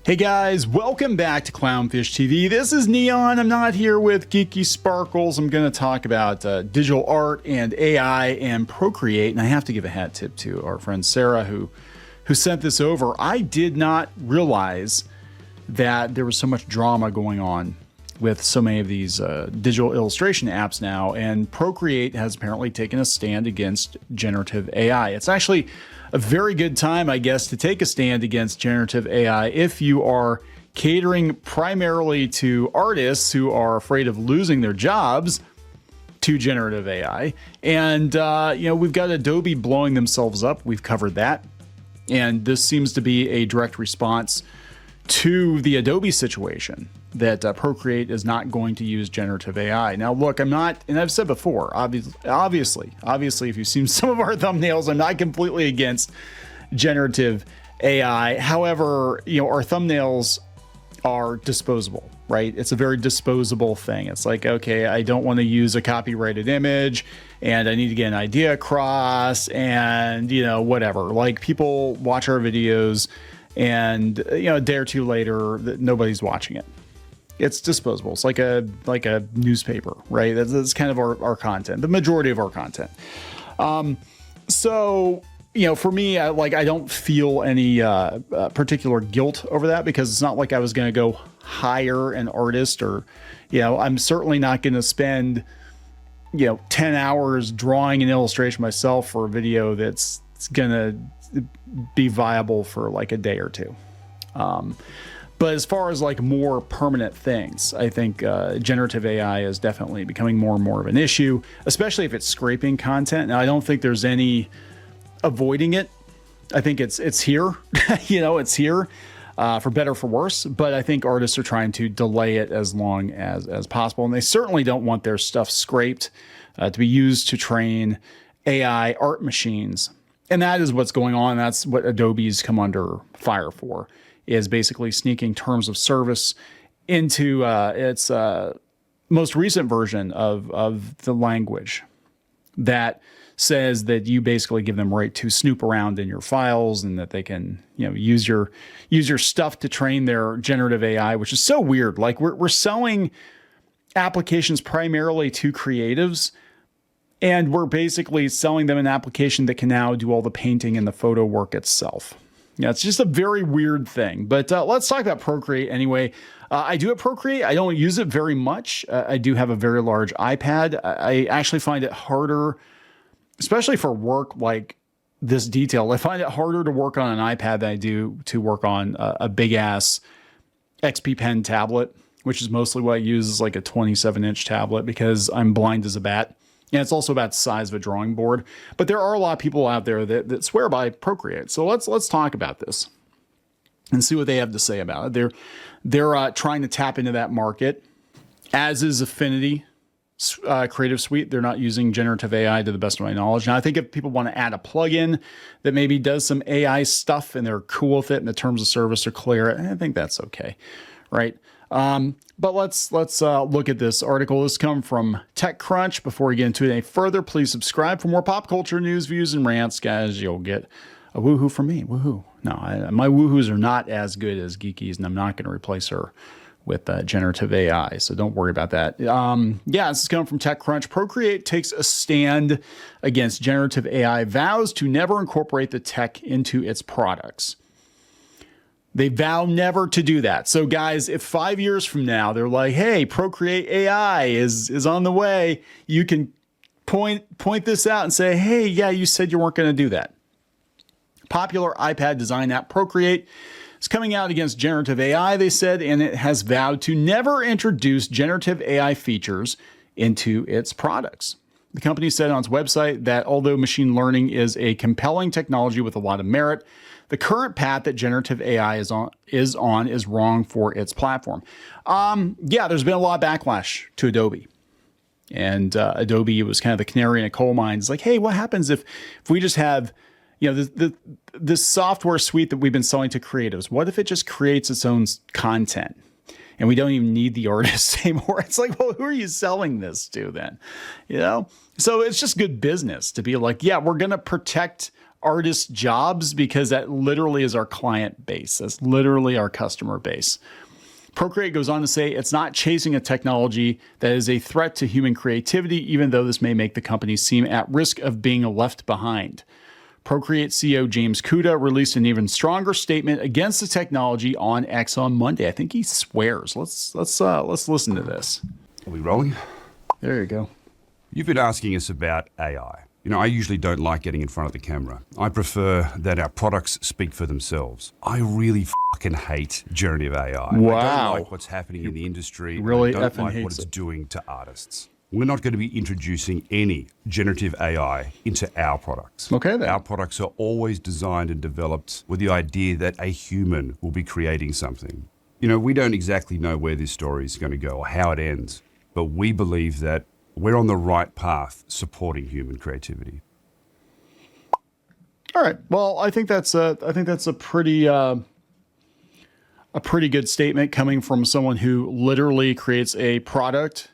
Hey guys, welcome back to Clownfish TV. This is Neon. I'm not here with Geeky Sparkles. I'm going to talk about digital art and AI and Procreate. And I have to give a hat tip to our friend Sarah who sent this over. I did not realize that there was so much drama going on with so many of these digital illustration apps now. And Procreate has apparently taken a stand against generative AI. It's actually a very good time, I guess, to take a stand against generative AI if you are catering primarily to artists who are afraid of losing their jobs to generative AI. And, we've got Adobe blowing themselves up. We've covered that. And this seems to be a direct response to the Adobe situation that Procreate is not going to use generative AI. Now, look, I'm not, and I've said before, obviously, if you've seen some of our thumbnails, I'm not completely against generative AI. However, our thumbnails are disposable, right? It's a very disposable thing. It's like, okay, I don't want to use a copyrighted image and I need to get an idea across and, whatever. Like, people watch our videos and, a day or two later, nobody's watching it. It's disposable. It's like a newspaper, right? That's kind of our content, the majority of our content. So, for me, I don't feel any particular guilt over that because it's not like I was going to go hire an artist or, I'm certainly not going to spend, 10 hours drawing an illustration myself for a video that's going to be viable for like a day or two. But as far as like more permanent things, I think generative AI is definitely becoming more and more of an issue, especially if it's scraping content. Now, I don't think there's any avoiding it. I think it's here, it's here for better or for worse. But I think artists are trying to delay it as long as possible. And they certainly don't want their stuff scraped to be used to train AI art machines. And that is what's going on. That's what Adobe's come under fire for, is basically sneaking terms of service into its most recent version of the language that says that you basically give them right to snoop around in your files and that they can, use your stuff to train their generative AI, which is so weird. Like we're selling applications primarily to creatives, and we're basically selling them an application that can now do all the painting and the photo work itself. Yeah, it's just a very weird thing. But let's talk about Procreate anyway. I do have Procreate. I don't use it very much. I do have a very large iPad. I actually find it harder, especially for work like this detail. I find it harder to work on an iPad than I do to work on a big ass XP Pen tablet, which is mostly what I use, is like a 27-inch tablet because I'm blind as a bat. And it's also about the size of a drawing board. But there are a lot of people out there that swear by Procreate. So let's talk about this and see what they have to say about it. They're trying to tap into that market, as is Affinity Creative Suite. They're not using generative AI to the best of my knowledge. Now, I think if people want to add a plugin that maybe does some AI stuff and they're cool with it and the terms of service are clear, I think that's okay, right? But let's look at this article. This comes from TechCrunch. Before we get into it any further, please subscribe for more pop culture news, views, and rants. Guys, you'll get a woohoo from me. Woohoo. No, my woohoos are not as good as Geeky's, and I'm not going to replace her with generative AI, so don't worry about that. This is coming from TechCrunch. Procreate takes a stand against generative AI, vows to never incorporate the tech into its products. They vow never to do that. So guys, if 5 years from now they're like, hey, Procreate AI is on the way, you can point this out and say, hey, yeah, you said you weren't going to do that. Popular iPad design app Procreate is coming out against generative AI, they said, and it has vowed to never introduce generative AI features into its products. The company said on its website that although machine learning is a compelling technology with a lot of merit, the current path that generative AI is on wrong for its platform. There's been a lot of backlash to Adobe. And Adobe was kind of the canary in a coal mine. It's like, hey, what happens if we just have, this software suite that we've been selling to creatives? What if it just creates its own content? And we don't even need the artists anymore. It's like, well, who are you selling this to then? So it's just good business to be like, yeah, we're going to protect artists jobs because that literally is our client base. That's literally our customer base. Procreate goes on to say it's not chasing a technology that is a threat to human creativity, even though this may make the company seem at risk of being left behind. Procreate CEO James Cuda released an even stronger statement against the technology on X on Monday. I think he swears. Let's listen to this. Are we rolling? There you go. You've been asking us about AI. I usually don't like getting in front of the camera. I prefer that our products speak for themselves. I really fucking hate generative AI. Wow. I don't like what's happening in the industry. Really I don't effing like hates what it's it. doing to artists. We're not going to be introducing any generative AI into our products. Okay, then. Our products are always designed and developed with the idea that a human will be creating something. We don't exactly know where this story is going to go or how it ends, but we believe that we're on the right path supporting human creativity. All right. Well, I think that's a pretty good statement coming from someone who literally creates a product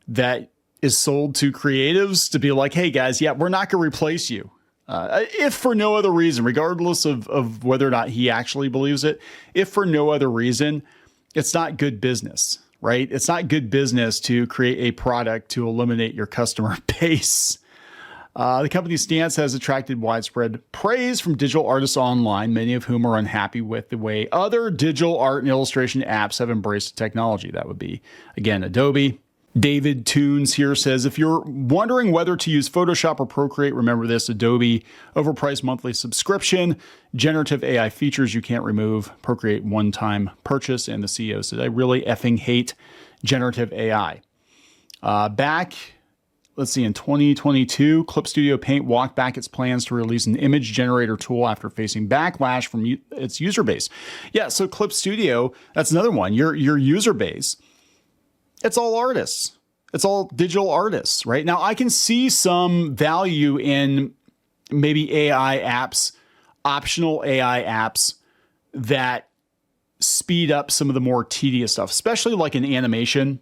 that is sold to creatives to be like, hey guys, yeah, we're not going to replace you. If for no other reason, regardless of whether or not he actually believes it, if for no other reason, it's not good business, right? It's not good business to create a product to eliminate your customer base. The company's stance has attracted widespread praise from digital artists online, many of whom are unhappy with the way other digital art and illustration apps have embraced the technology. That would be, again, Adobe. David Toons here says, if you're wondering whether to use Photoshop or Procreate, remember this: Adobe overpriced monthly subscription, generative AI features you can't remove, Procreate one-time purchase. And the CEO said, I really effing hate generative AI. Let's see, in 2022, Clip Studio Paint walked back its plans to release an image generator tool after facing backlash from its user base. Yeah, so Clip Studio, that's another one. Your user base, it's all artists. It's all digital artists, right? Now, I can see some value in maybe AI apps, optional AI apps that speed up some of the more tedious stuff, especially like in animation,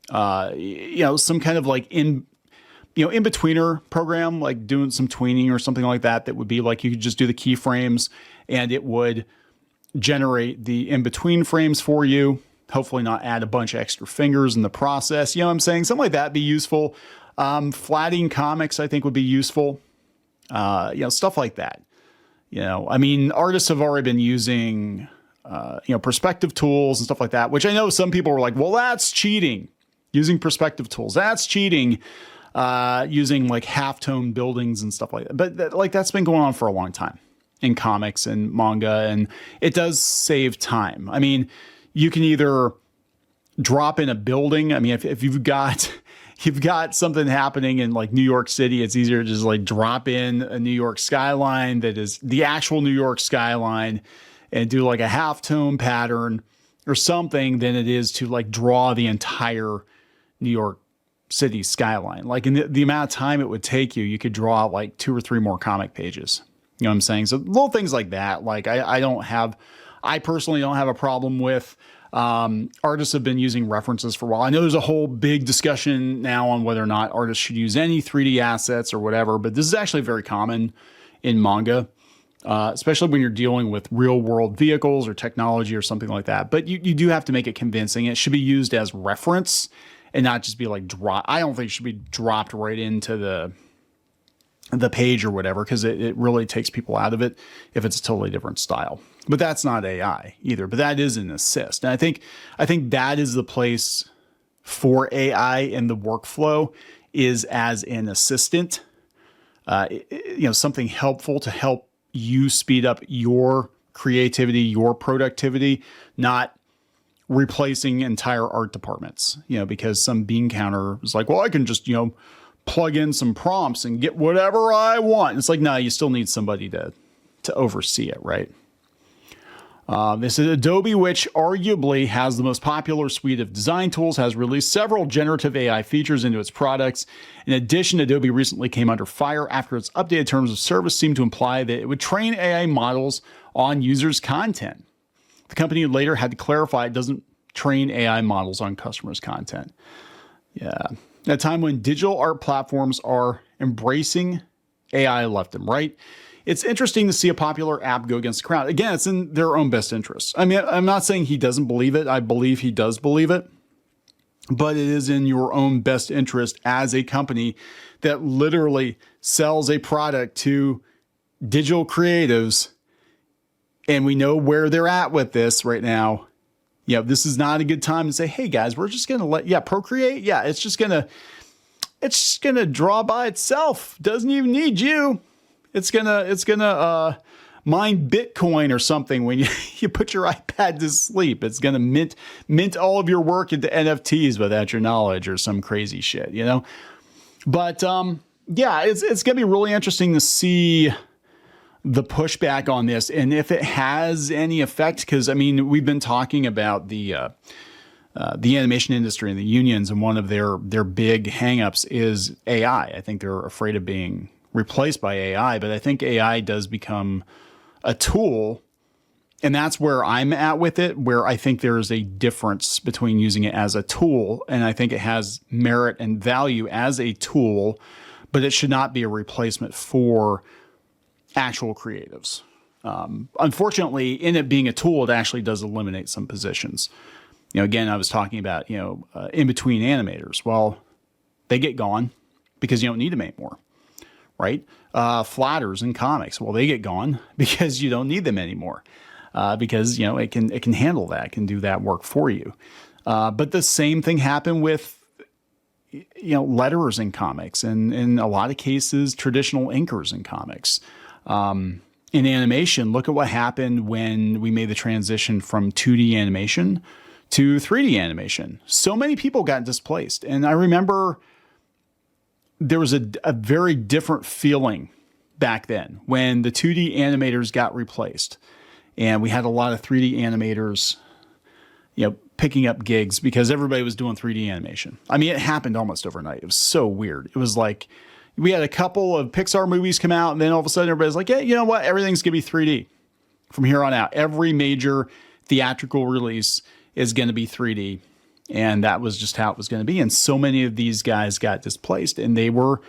some kind of like in-betweener program, like doing some tweening or something like that, that would be like you could just do the keyframes and it would generate the in-between frames for you. Hopefully not add a bunch of extra fingers in the process. You know what I'm saying? Something like that would be useful. Flatting comics, I think, would be useful. Stuff like that. Artists have already been using, perspective tools and stuff like that, which I know some people were like, well, that's cheating. Using perspective tools, that's cheating. Using like halftone buildings and stuff like that. But that's been going on for a long time in comics and manga, and it does save time. You can either drop in a building. If you've got something happening in like New York City, it's easier to just like drop in a New York skyline that is the actual New York skyline and do like a halftone pattern or something than it is to like draw the entire New York City skyline. Like in the amount of time it would take you could draw like 2 or 3 more comic pages. You know what I'm saying? So little things like that. Like I personally don't have a problem with. Artists have been using references for a while. I know there's a whole big discussion now on whether or not artists should use any 3D assets or whatever, but this is actually very common in manga, especially when you're dealing with real world vehicles or technology or something like that. But you do have to make it convincing. It should be used as reference and not just be like drop. I don't think it should be dropped right into the page or whatever, because it really takes people out of it if it's a totally different style. But that's not AI either, but that is an assist. And I think that is the place for AI in the workflow, is as an assistant, something helpful to help you speed up your creativity, your productivity, not replacing entire art departments, because some bean counter is like, well, I can just, plug in some prompts and get whatever I want. And it's like, no, you still need somebody to oversee it, right? This is Adobe, which arguably has the most popular suite of design tools, has released several generative AI features into its products. In addition, Adobe recently came under fire after its updated terms of service seemed to imply that it would train AI models on users' content. The company later had to clarify it doesn't train AI models on customers' content. Yeah. At a time when digital art platforms are embracing AI left and right, it's interesting to see a popular app go against the crowd. Again, it's in their own best interests. I mean, I'm not saying he doesn't believe it. I believe he does believe it. But it is in your own best interest as a company that literally sells a product to digital creatives. And we know where they're at with this right now. This is not a good time to say, hey guys, we're just going to Procreate. Yeah, it's just going to draw by itself. Doesn't even need you. It's going to mine Bitcoin or something when you put your iPad to sleep. It's going to mint all of your work into NFTs without your knowledge or some crazy shit, But it's going to be really interesting to see the pushback on this and if it has any effect. Because I mean, we've been talking about the animation industry and the unions, and one of their big hangups is AI. I think they're afraid of being replaced by AI, but I think AI does become a tool, and that's where I'm at with it, where I think there is a difference between using it as a tool, and I think it has merit and value as a tool, but it should not be a replacement for actual creatives. Unfortunately, in it being a tool, it actually does eliminate some positions. Again, I was talking about, in-between animators. Well, they get gone because you don't need them anymore, right? Flatters in comics, well, they get gone because you don't need them anymore, because it can handle that, it can do that work for you. But the same thing happened with letterers in comics, and in a lot of cases, traditional inkers in comics. In animation, look at what happened when we made the transition from 2D animation to 3D animation. So many people got displaced, and I remember there was a very different feeling back then when the 2D animators got replaced, and we had a lot of 3D animators, picking up gigs because everybody was doing 3D animation. I mean, it happened almost overnight. It was so weird. It was like we had a couple of Pixar movies come out, and then all of a sudden everybody's like, yeah, you know what? Everything's going to be 3D from here on out. Every major theatrical release is going to be 3D. And that was just how it was going to be. And so many of these guys got displaced, and they were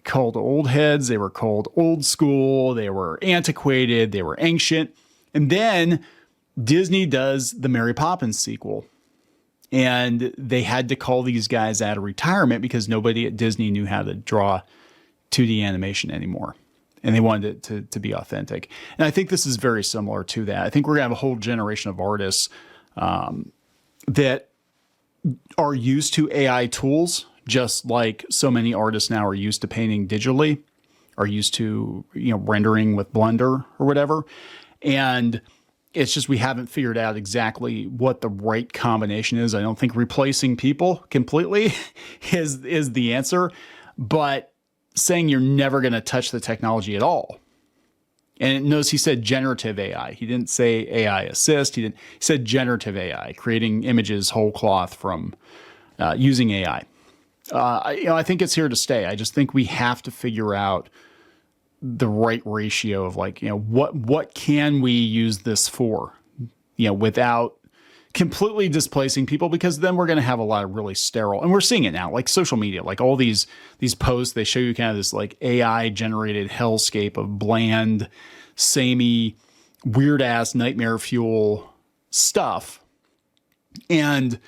called old heads. They were called old school. They were antiquated. They were ancient. And then Disney does the Mary Poppins sequel, and they had to call these guys out of retirement because nobody at Disney knew how to draw 2D animation anymore. And they wanted it to be authentic. And I think this is very similar to that. I think we're going to have a whole generation of artists that are used to AI tools, just like so many artists now are used to painting digitally, are used to rendering with Blender or whatever. And it's just we haven't figured out exactly what the right combination is. I don't think replacing people completely is the answer, but saying you're never going to touch the technology at all. And notice he said generative AI. He didn't say AI assist. He said generative AI, creating images whole cloth from using AI. I think it's here to stay. I just think we have to figure out the right ratio of what can we use this for, without completely displacing people, because then we're going to have a lot of really sterile, and we're seeing it now, like social media, like all these posts, they show you kind of this like AI generated hellscape of bland, samey, weird ass nightmare fuel stuff. And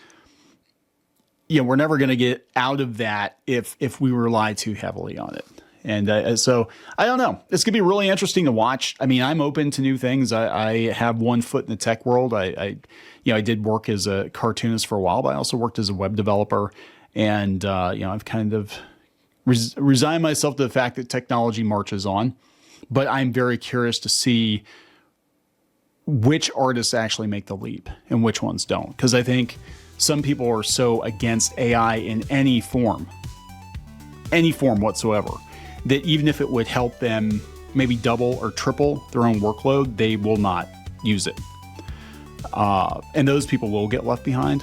we're never going to get out of that if we rely too heavily on it. And so I don't know. It's going to be really interesting to watch. I mean, I'm open to new things. I have one foot in the tech world. I did work as a cartoonist for a while, but I also worked as a web developer. And, I've kind of resigned myself to the fact that technology marches on. But I'm very curious to see which artists actually make the leap and which ones don't. Because I think some people are so against AI in any form whatsoever, that even if it would help them maybe double or triple their own workload, they will not use it. And those people will get left behind.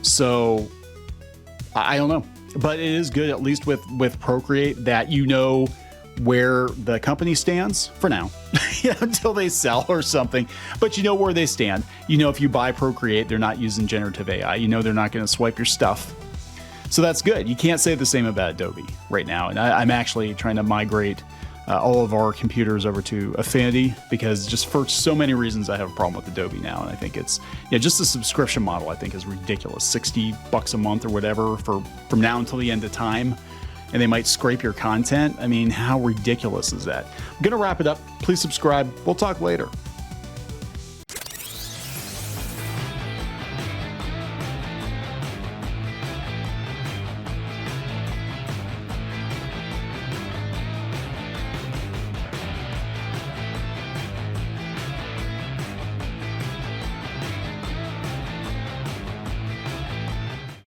So I don't know, but it is good, at least with Procreate, that where the company stands for now, until they sell or something, but where they stand. If you buy Procreate, they're not using generative AI. They're not going to swipe your stuff. So that's good. You can't say the same about Adobe right now. And I'm actually trying to migrate all of our computers over to Affinity, because just for so many reasons I have a problem with Adobe now. And I think it's, just the subscription model I think is ridiculous. $60 a month or whatever from now until the end of time. And they might scrape your content. I mean, how ridiculous is that? I'm going to wrap it up. Please subscribe. We'll talk later.